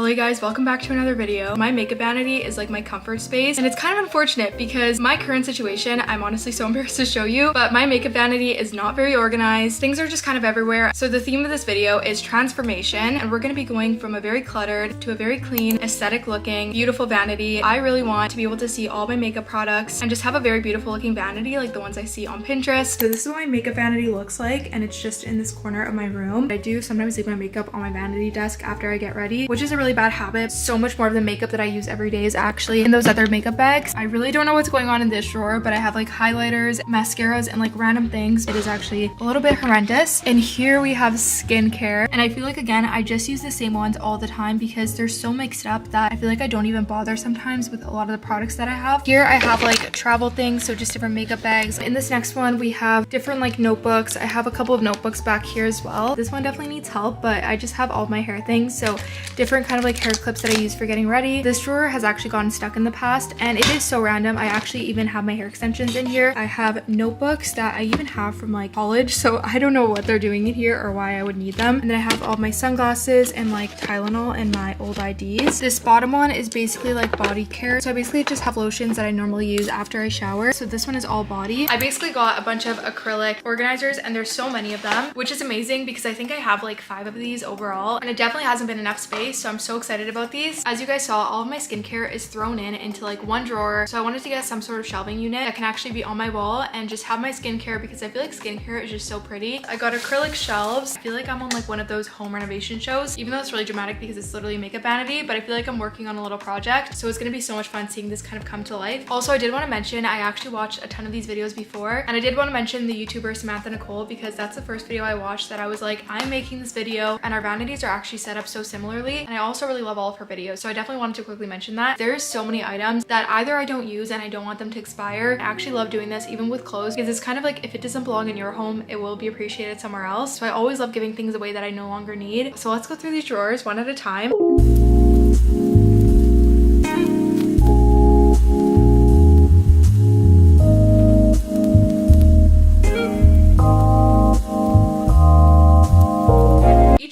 Hello guys, welcome back to another video. My makeup vanity is like my comfort space, and it's kind of unfortunate because my current situation, I'm honestly so embarrassed to show you, but my makeup vanity is not very organized. Things are just kind of everywhere. So the theme of this video is transformation, and we're going to be going from a very cluttered to a very clean, aesthetic looking, beautiful vanity. I really want to be able to see all my makeup products and just have a very beautiful looking vanity like the ones I see on Pinterest. So this is what my makeup vanity looks like, and it's just in this corner of my room. I do sometimes leave my makeup on my vanity desk after I get ready, which is a really bad habit. So much more of the makeup that I use every day is actually in those other makeup bags. I really don't know what's going on in this drawer, but I have like highlighters, mascaras, and like random things. It is actually a little bit horrendous. And here we have skincare, and I feel like, again, I just use the same ones all the time because they're so mixed up that I feel like I don't even bother sometimes with a lot of the products that I have. Here I have like travel things, so just different makeup bags. In this next one we have different like notebooks. I have a couple of notebooks back here as well. This one definitely needs help, but I just have all of my hair things, so different kind of like hair clips that I use for getting ready. This drawer has actually gotten stuck in the past, and it is so random. I actually even have my hair extensions in here. I have notebooks that I even have from like college, so I don't know what they're doing in here or why I would need them. And then I have all my sunglasses and like Tylenol and my old IDs. This bottom one is basically like body care, so I basically just have lotions that I normally use after I shower. So this one is all body. I basically got a bunch of acrylic organizers, and there's so many of them, which is amazing because I think I have like 5 of these overall, and it definitely hasn't been enough space, so I'm so excited about these. As you guys saw, all of my skincare is thrown into like one drawer, so I wanted to get some sort of shelving unit that can actually be on my wall and just have my skincare, because I feel like skincare is just so pretty. I got acrylic shelves. I feel like I'm on like one of those home renovation shows, even though it's really dramatic because it's literally a makeup vanity, but I feel like I'm working on a little project, so it's gonna be so much fun seeing this kind of come to life. Also, I did want to mention I actually watched a ton of these videos before, and I did want to mention the YouTuber Samantha Nicole because that's the first video I watched that I was like, I'm making this video, and our vanities are actually set up so similarly, and I also really love all of her videos, so I definitely wanted to quickly mention that. There's so many items that either I don't use and I don't want them to expire. I actually love doing this even with clothes because it's kind of like if it doesn't belong in your home, it will be appreciated somewhere else. So I always love giving things away that I no longer need. So let's go through these drawers one at a time.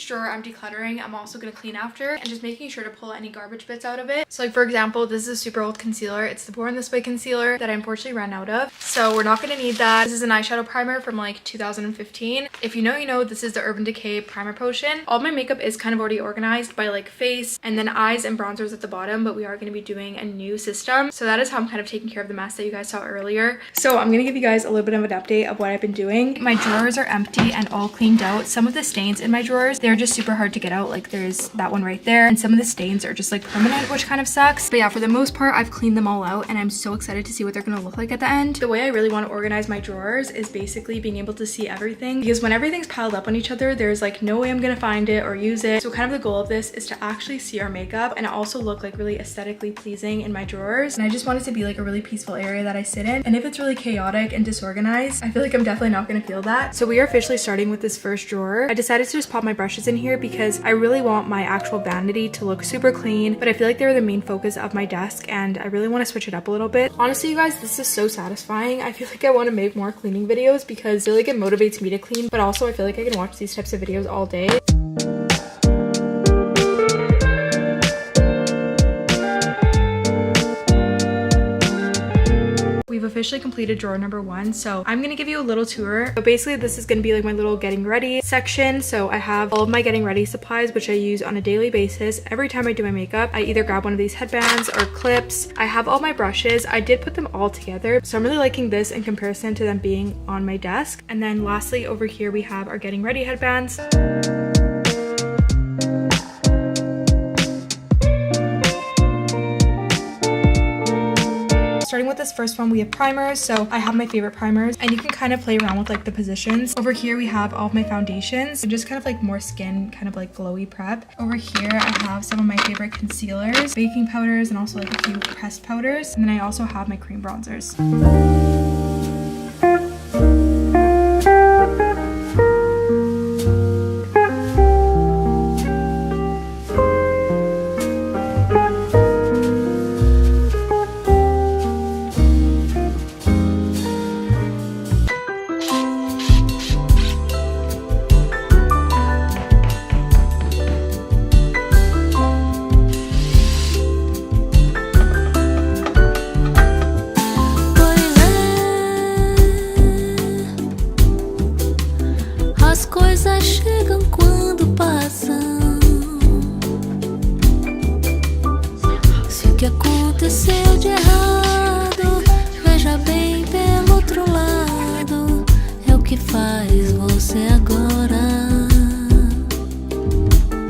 Drawer I'm decluttering, I'm also going to clean after and just making sure to pull any garbage bits out of it. So like for example, this is a super old concealer. It's the Born This Way concealer that I unfortunately ran out of, so we're not going to need that. This is an eyeshadow primer from like 2015. If you know, you know. This is the Urban Decay primer potion. All my makeup is kind of already organized by like face and then eyes and bronzers at the bottom, but we are going to be doing a new system, so that is how I'm kind of taking care of the mess that you guys saw earlier. So I'm going to give you guys a little bit of an update of what I've been doing. My drawers are empty and all cleaned out. Some of the stains in my drawers, they're just super hard to get out. Like there's that one right there, and some of the stains are just like permanent, which kind of sucks. But yeah, for the most part I've cleaned them all out, and I'm so excited to see what they're gonna look like at the end. The way I really want to organize my drawers is basically being able to see everything, because when everything's piled up on each other, there's like no way I'm gonna find it or use it. So kind of the goal of this is to actually see our makeup and also look like really aesthetically pleasing in my drawers. And I just want it to be like a really peaceful area that I sit in, and if it's really chaotic and disorganized, I feel like I'm definitely not gonna feel that. So we are officially starting with this first drawer. I decided to just pop my brushes in here because I really want my actual vanity to look super clean, but I feel like they're the main focus of my desk, and I really want to switch it up a little bit. Honestly, you guys, this is so satisfying. I feel like I want to make more cleaning videos because I feel like it motivates me to clean, but also I feel like I can watch these types of videos all day. We've officially completed drawer number 1, so I'm gonna give you a little tour. But basically this is gonna be like my little getting ready section. So I have all of my getting ready supplies, which I use on a daily basis. Every time I do my makeup, I either grab one of these headbands or clips. I have all my brushes. I did put them all together, so I'm really liking this in comparison to them being on my desk. And then lastly, over here we have our getting ready headbands. Starting with this first one, we have primers. So I have my favorite primers, and you can kind of play around with like the positions. Over here we have all of my foundations and just kind of like more skin, kind of like glowy prep. Over here I have some of my favorite concealers, baking powders, and also like a few pressed powders. And then I also have my cream bronzers. chegam quando passam. Se o que aconteceu de errado, veja bem pelo outro lado, é o que faz você agora.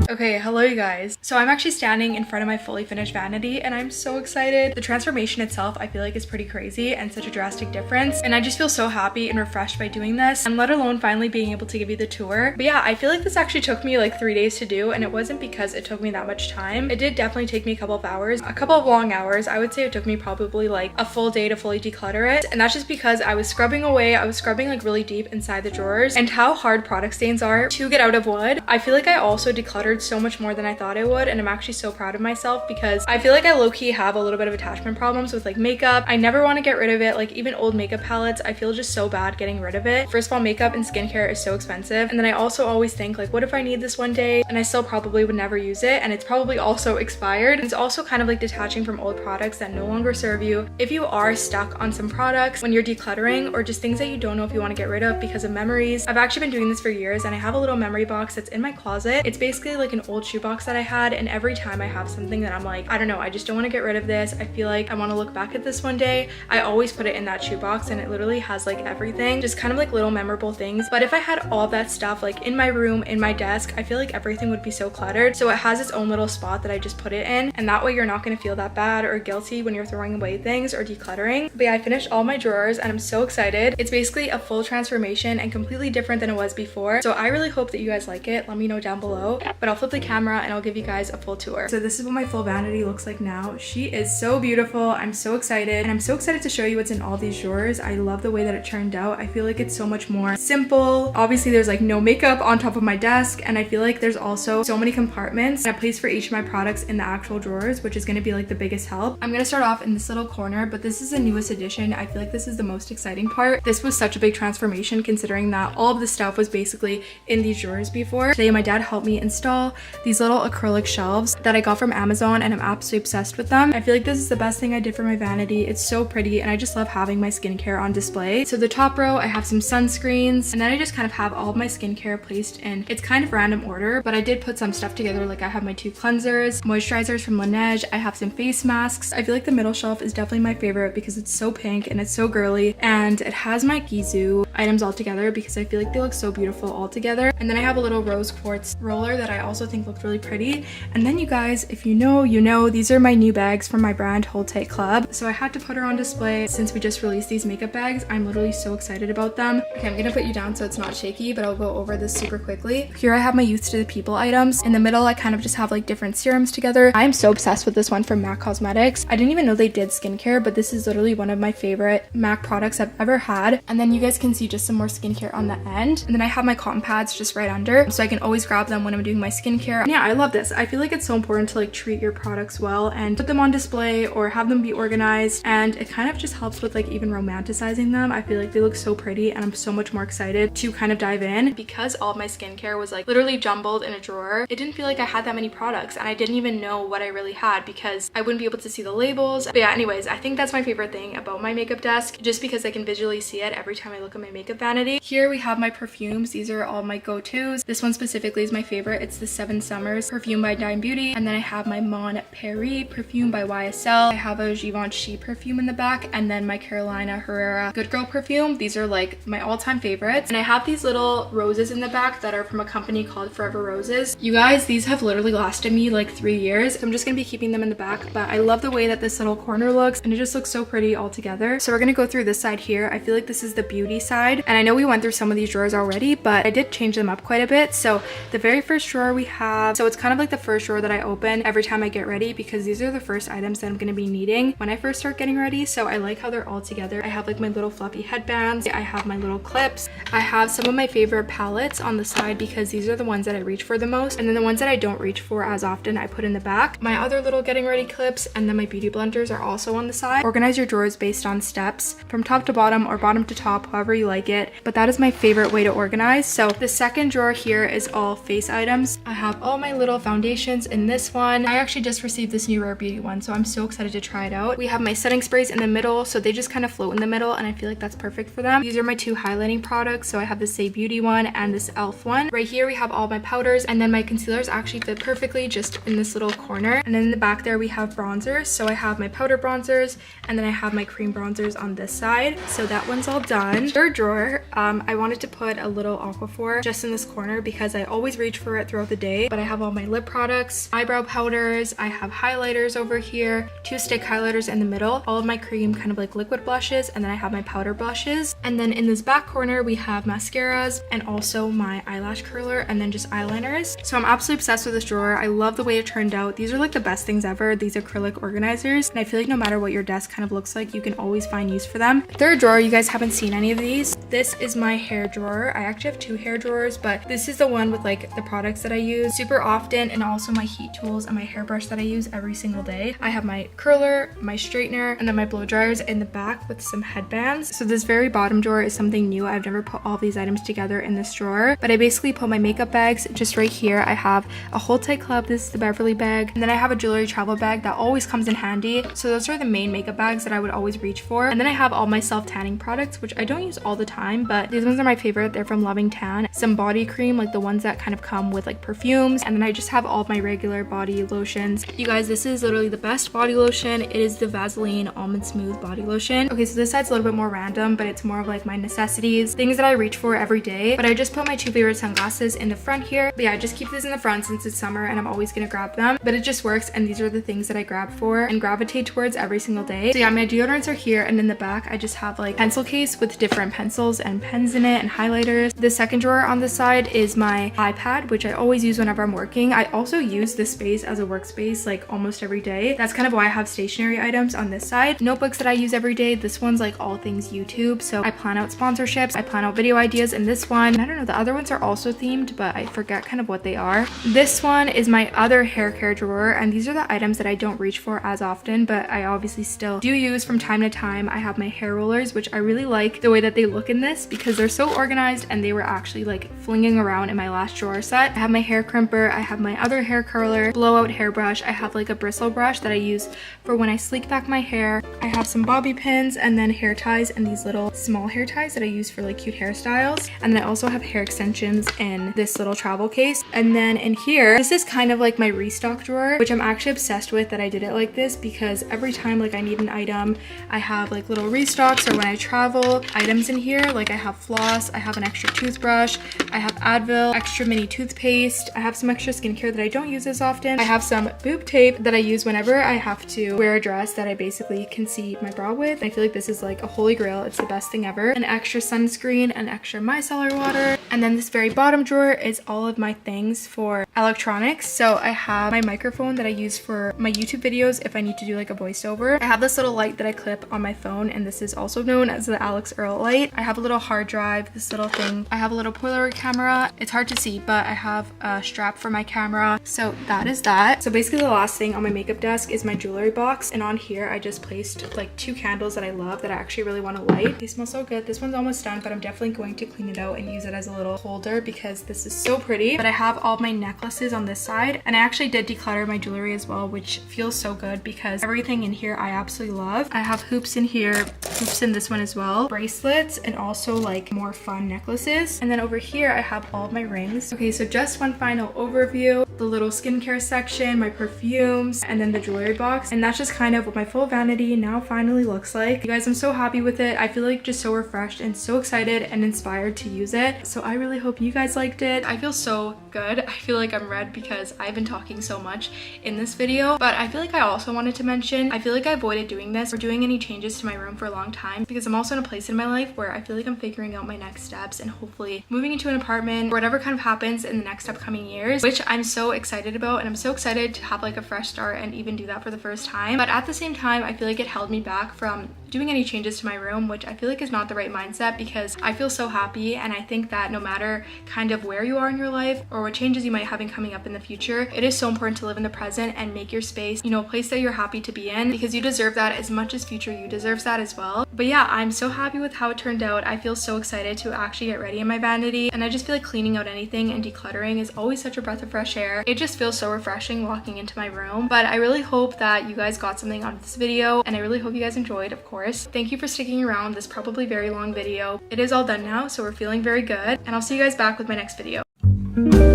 Okay, hello you guys. So I'm actually standing in front of my fully finished vanity and I'm so excited. The transformation itself I feel like is pretty crazy and such a drastic difference, and I just feel so happy and refreshed by doing this, and let alone finally being able to give you the tour. But yeah, I feel like this actually took me like 3 days to do, and it wasn't because it took me that much time. It did definitely take me a couple of hours, a couple of long hours. I would say it took me probably like a full day to fully declutter it, and that's just because I was scrubbing away. I was scrubbing like really deep inside the drawers, and how hard product stains are to get out of wood. I feel like I also decluttered so much more than I thought I would, and I'm actually so proud of myself because I feel like I low-key have a little bit of attachment problems with like makeup. I never want to get rid of it. Like even old makeup palettes, I feel just so bad getting rid of it. First of all, makeup and skincare is so expensive, and then I also always think like, what if I need this one day and I still probably would never use it, and it's probably also expired. It's also kind of like detaching from old products that no longer serve you. If you are stuck on some products when you're decluttering, or just things that you don't know if you want to get rid of because of memories, I've actually been doing this for years, and I have a little memory box that's in my closet. It's basically like an old shoebox that I had, and every time I have something that I'm like, I don't know, I just don't want to get rid of this, I feel like I want to look back at this one day, I always put it in that shoebox, and it literally has like everything, just kind of like little memorable things. But if I had all that stuff like in my room, in my desk, I feel like everything would be so cluttered. So it has its own little spot that I just put it in, and that way you're not going to feel that bad or guilty when you're throwing away things or decluttering. But yeah, I finished all my drawers and I'm so excited. It's basically a full transformation and completely different than it was before, so I really hope that you guys like it. Let me know down below, but I'll flip the camera and I'll give you guys a full tour. So this is what my full vanity looks like now. She is so beautiful. I'm so excited, and I'm so excited to show you what's in all these drawers. I love the way that it turned out. I feel like it's so much more simple. Obviously there's like no makeup on top of my desk, and I feel like there's also so many compartments and a place for each of my products in the actual drawers, which is going to be like the biggest help. I'm going to start off in this little corner, but this is the newest addition. I feel like this is the most exciting part. This was such a big transformation considering that all of the stuff was basically in these drawers before. Today my dad helped me install these little acrylic shelves that I got from Amazon, and I'm absolutely obsessed with them. I feel like this is the best thing I did for my vanity. It's so pretty, and I just love having my skincare on display. So the top row, I have some sunscreens, and then I just kind of have all of my skincare placed in, it's kind of random order, but I did put some stuff together. Like I have my 2 cleansers, moisturizers from Laneige, I have some face masks. I feel like the middle shelf is definitely my favorite because it's so pink and it's so girly, and it has my Gizu items all together because I feel like they look so beautiful all together. And then I have a little rose quartz roller that I also think looked really pretty. And then you guys, if you know, you know, these are my new bags from my brand Hold Tight Club. So I had to put her on display since we just released these makeup bags. I'm literally so excited about them. Okay, I'm gonna put you down so it's not shaky, but I'll go over this super quickly. Here I have my Youth to the People items. In the middle, I kind of just have like different serums together. I'm so obsessed with this one from MAC Cosmetics. I didn't even know they did skincare, but this is literally one of my favorite MAC products I've ever had. And then you guys can see just some more skincare on the end. And then I have my cotton pads just right under, so I can always grab them when I'm doing my skincare. And yeah, I love this. I feel like it's so important to like treat your products well and put them on display or have them be organized, and it kind of just helps with like even romanticizing them. I feel like they look so pretty, and I'm so much more excited to kind of dive in because all of my skincare was like literally jumbled in a drawer. It didn't feel like I had that many products, and I didn't even know what I really had because I wouldn't be able to see the labels. But yeah, anyways, I think that's my favorite thing about my makeup desk, just because I can visually see it every time I look at my makeup vanity. Here we have my perfumes. These are all my go-tos. This one specifically is my favorite. It's the 7 Summers perfume by Dime Beauty, and then I have my Mon Paris perfume by YSL. I have a Givenchy perfume in the back, and then my Carolina Herrera Good Girl perfume. These are like my all-time favorites. And I have these little roses in the back that are from a company called Forever Roses. You guys, these have literally lasted me like 3 years. I'm just gonna be keeping them in the back, but I love the way that this little corner looks, and it just looks so pretty all together. So we're gonna go through this side here. I feel like this is the beauty side, and I know we went through some of these drawers already, but I did change them up quite a bit. So the very first drawer we have, so it's kind of like the first drawer that I open every time I get ready because these are the first items that I'm gonna be needing when I first start getting ready. So I like how they're all together. I have like my little fluffy headbands, I have my little clips, I have some of my favorite palettes on the side because these are the ones that I reach for the most, and then the ones that I don't reach for as often I put in the back. My other little getting ready clips, and then my beauty blenders are also on the side. Organize your drawers based on steps from top to bottom or bottom to top, however you like it, but that is my favorite way to organize. So the second drawer here is all face items. I have all my little foundations in this one. I actually just received this new Rare Beauty one, so I'm so excited to try it out. We have my setting sprays in the middle, so they just kind of float in the middle, and I feel like that's perfect for them. These are my 2 highlighting products, so I have the Say Beauty one and this e.l.f. one. Right here we have all my powders, and then my concealers actually fit perfectly just in this little corner. And then in the back there we have bronzers, so I have my powder bronzers, and then I have my cream bronzers on this side. So that one's all done. Third drawer, I wanted to put a little Aquaphor just in this corner because I always reach for it throughout the day. But I have all my lip products, eyebrow powders, I have highlighters over here, 2 stick highlighters in the middle, all of my cream kind of like liquid blushes, and then I have my powder blushes. And then in this back corner we have mascaras and also my eyelash curler, and then just eyeliners. So I'm absolutely obsessed with this drawer. I love the way it turned out. These are like the best things ever, these acrylic organizers, and I feel like no matter what your desk kind of looks like, you can always find use for them. Third drawer, you guys haven't seen any of these. This is my hair drawer. I actually have 2 hair drawers, but this is the one with like the products that I use super often, and also my heat tools and my hairbrush that I use every single day. I have my curler, my straightener, and then my blow dryers in the back with some headbands. So this very bottom drawer is something new. I've never put all these items together in this drawer, but I basically put my makeup bags just right here. I have a Hold Tight Club, this is the Beverly bag, and then I have a jewelry travel bag that always comes in handy. So those are the main makeup bags that I would always reach for. And then I have all my self-tanning products, which I don't use all the time, but these ones are my favorite. They're from Loving Tan. Some body cream, like the ones that kind of come with like perfumes, and then I just have all of my regular body lotions. You guys, this is literally the best body lotion. It is the Vaseline Almond Smooth body lotion. Okay, so this side's a little bit more random, but it's more of like my necessities, things that I reach for every day. But I just put my 2 favorite sunglasses in the front here. But yeah, I just keep this in the front since it's summer and I'm always gonna grab them, but it just works, and these are the things that I grab for and gravitate towards every single day. So yeah, my deodorants are here, and in the back I just have like pencil case with different pencils and pens in it and highlighters. The second drawer on the side is my iPad, which I always use whenever I'm working. I also use this space as a workspace like almost every day. That's kind of why I have stationery items on this side. Notebooks that I use every day. This one's like all things YouTube, so I plan out sponsorships, I plan out video ideas in this one. I don't know, the other ones are also themed, but I forget kind of what they are. This one is my other hair care drawer, and these are the items that I don't reach for as often, but I obviously still do use from time to time. I have my hair rollers, which I really like the way that they look in this because they're so organized, and they were actually like flinging around in my last drawer set. I have my hair crimper, I have my other hair curler, blowout hairbrush, I have like a bristle brush that I use for when I sleek back my hair. I have some bobby pins, and then hair ties, and these little small hair ties that I use for like cute hairstyles. And then I also have hair extensions in this little travel case. And then in here, this is kind of like my restock drawer, which I'm actually obsessed with that I did it like this, because every time like I need an item, I have like little restocks, or when I travel, items in here. Like I have floss, I have an extra toothbrush, I have Advil, extra mini toothpaste, I have some extra skincare that I don't use as often. I have some boob tape that I use whenever I have to wear a dress that I basically can see my bra with. I feel like this is like a holy grail. It's the best thing ever. An extra sunscreen, an extra micellar water. And then this very bottom drawer is all of my things for electronics. So I have my microphone that I use for my YouTube videos if I need to do like a voiceover. I have this little light that I clip on my phone, and this is also known as the Alex Earl light. I have a little hard drive, this little thing. I have a little Polaroid camera. It's hard to see, but I have a strap for my camera. So that is that. So basically the last thing on my makeup desk is my jewelry box, and on here I just placed like 2 candles that I love that I actually really want to light. They smell so good. This one's almost done, but I'm definitely going to clean it out and use it as a little holder because this is so pretty. But I have all my necklaces on this side, and I actually did declutter my jewelry as well, which feels so good because everything in here I absolutely love. I have hoops in here, hoops in this one as well, bracelets, and also like more fun necklaces. And then over here I have all of my rings. Okay, so just one final overview, the little skincare section, my perfumes, and then the jewelry box. And that's just kind of what my full vanity now finally looks like. You guys, I'm so happy with it. I feel like just so refreshed and so excited and inspired to use it. So I really hope you guys liked it. I feel so good. I feel like I'm red because I've been talking so much in this video, but I feel like I also wanted to mention, I feel like I avoided doing this or doing any changes to my room for a long time because I'm also in a place in my life where I feel like I'm figuring out my next steps and hopefully moving into an apartment or whatever kind of happens in the next upcoming years, which I'm so excited about. And I'm so excited to have like a fresh start and even do that for the first time. But at the same time, I feel like it held me back from doing any changes to my room, which I feel like is not the right mindset because I feel so happy. And I think that no matter kind of where you are in your life or what changes you might have coming up in the future, it is so important to live in the present and make your space, you know, a place that you're happy to be in because you deserve that as much as future you deserves that as well. But yeah, I'm so happy with how it turned out. I feel so excited to actually get ready in my vanity, and I just feel like cleaning out anything and decluttering is always such a breath of fresh air. It just feels so refreshing walking into my room. But I really hope that you guys got something out of this video, and I really hope you guys enjoyed, of course. Thank you for sticking around this probably very long video. It is all done now, so we're feeling very good, and I'll see you guys back with my next video.